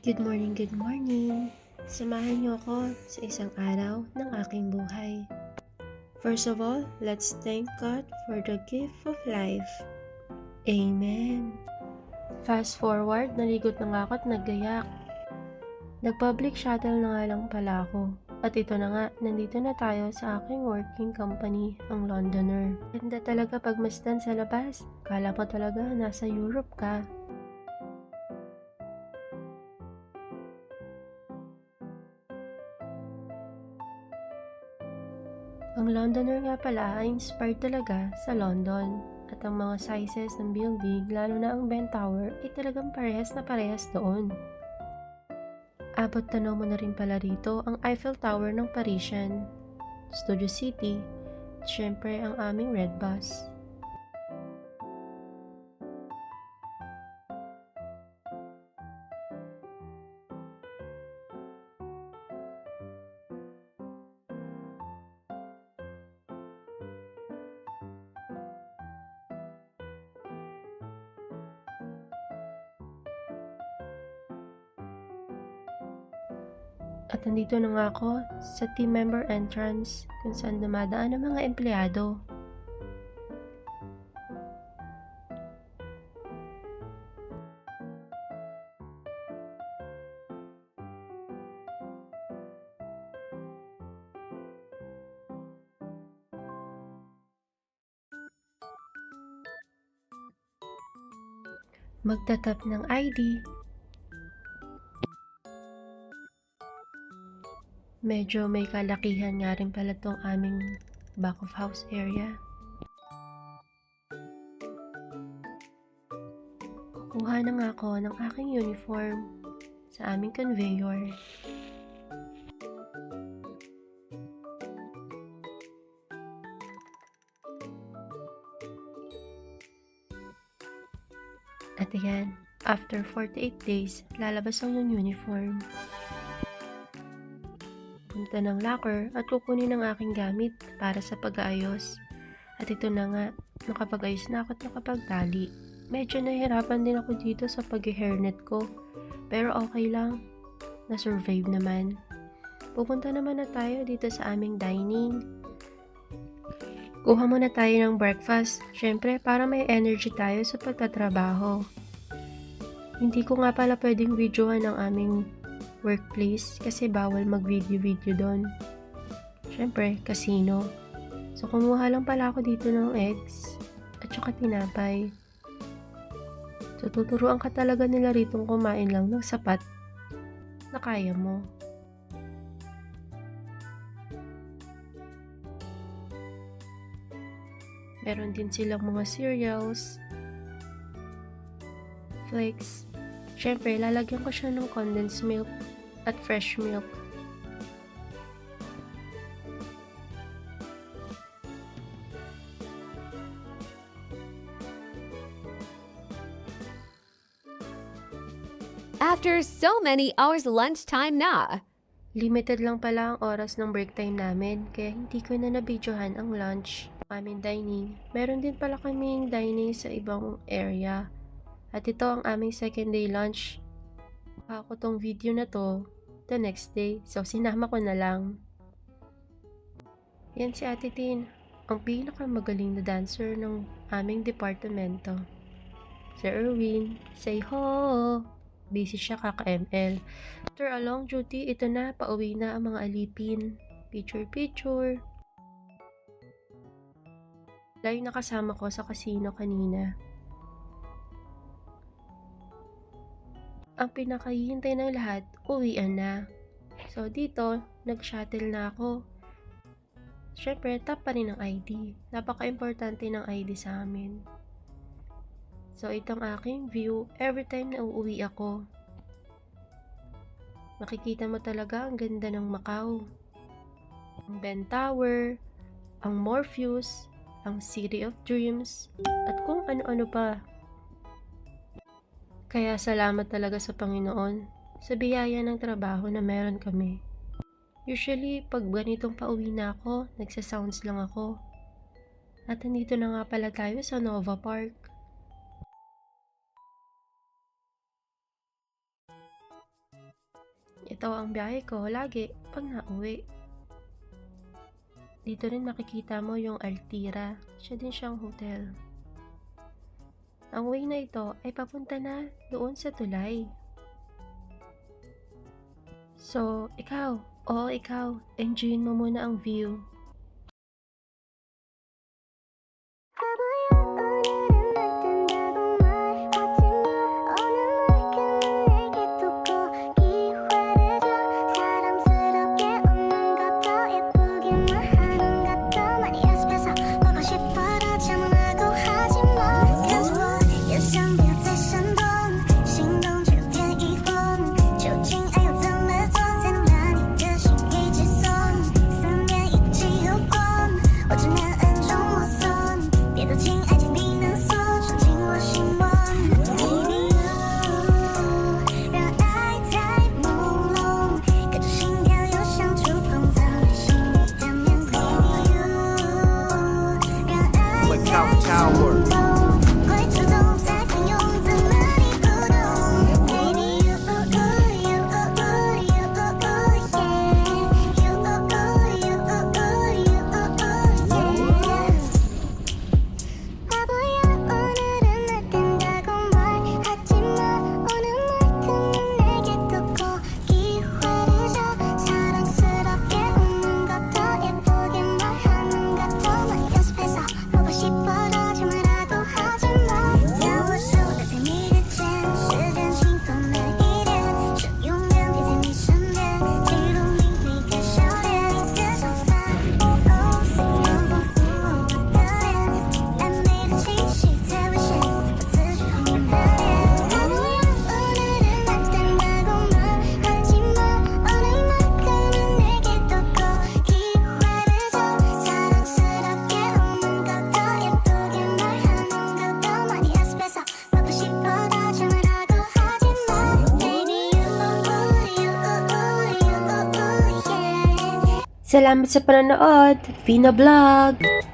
Good morning, good morning! Samahan niyo ako sa isang araw ng aking buhay. First of all, let's thank God for the gift of life. Amen! Fast forward, naligot na nga ako at naggayak. Nag-public shuttle na nga lang pala ako. At ito na nga, nandito na tayo sa aking working company, ang Londoner. Ganda talaga pagmasdan sa labas. Kala mo talaga nasa Europe ka. Ang Londoner nga pala ay inspired talaga sa London at ang mga sizes ng building, lalo na ang Bell Tower, ay talagang parehas na parehas doon. Abot tanaw mo na rin pala rito ang Eiffel Tower ng Parisian, Studio City, at syempre ang aming Red Bus. At nandito na nga ako sa team member entrance kung saan dumadaan ang mga empleyado. Magtatap ng ID. Medyo may kalakihan nga rin pala tong aming back of house area. Kukuha na nga ako ng aking uniform sa aming conveyor. At ayan, after 48 days, lalabas ang yung uniform. Punta ng locker at kukunin ang aking gamit para sa pag-aayos. At ito na nga, nakapag-ayos na ako at nakapagtali. Medyo nahihirapan din ako dito sa pag-hairnet ko, pero okay lang, na-survive naman. Pupunta naman na tayo dito sa aming dining. Kuha muna tayo ng breakfast, syempre para may energy tayo sa pagtatrabaho. Hindi ko nga pala pwedeng videohan ang aming workplace kasi bawal mag-video doon. Syempre, casino. So, kumuha lang pala ako dito ng eggs at saka tinapay. So, tuturuan ka talaga nila ritong kumain lang ng sapat na kaya mo. Meron din silang mga cereals, flakes. Syempre, lalagyan ko siya ng condensed milk at fresh milk. After so many hours lunchtime na. Limited lang pala ang oras ng break time namin, kaya hindi ko na nabidyohan ang lunch, aming dining. Meron din pala kaming dining sa ibang area. At ito ang aming second day lunch. Ako tong video na to the next day, so sinama ko na lang. Yan si Ate Tin, ang pinakamagaling na dancer ng aming departamento. Sir Erwin, say ho! Busy siya kaka-ML. After a long duty, ito na, pauwi na ang mga alipin. Picture. Wala yung nakasama ko sa casino kanina. Ang pinakahihintay ng lahat, uwian na. So dito, nag-shuttle na ako. Syempre, tap pa rin ang ID. Napaka-importante ng ID sa amin. So itong aking view, every time na uuwi ako. Makikita mo talaga ang ganda ng Macau. Ang Bell Tower, ang Morpheus, ang City of Dreams, at kung ano-ano pa. Kaya salamat talaga sa Panginoon sa biyaya ng trabaho na meron kami. Usually, pag ganitong pauwi na ako, nagsasounds lang ako. At nandito na nga pala tayo sa Nova Park. ito ang biyahe ko lagi pag nauwi. Dito rin makikita mo yung Altira. Siya din siyang hotel. Ang way na ito ay papunta na doon sa tulay. So, ikaw, enjoyin mo muna ang view. Tower. Salamat sa panonood! Vina Vlog!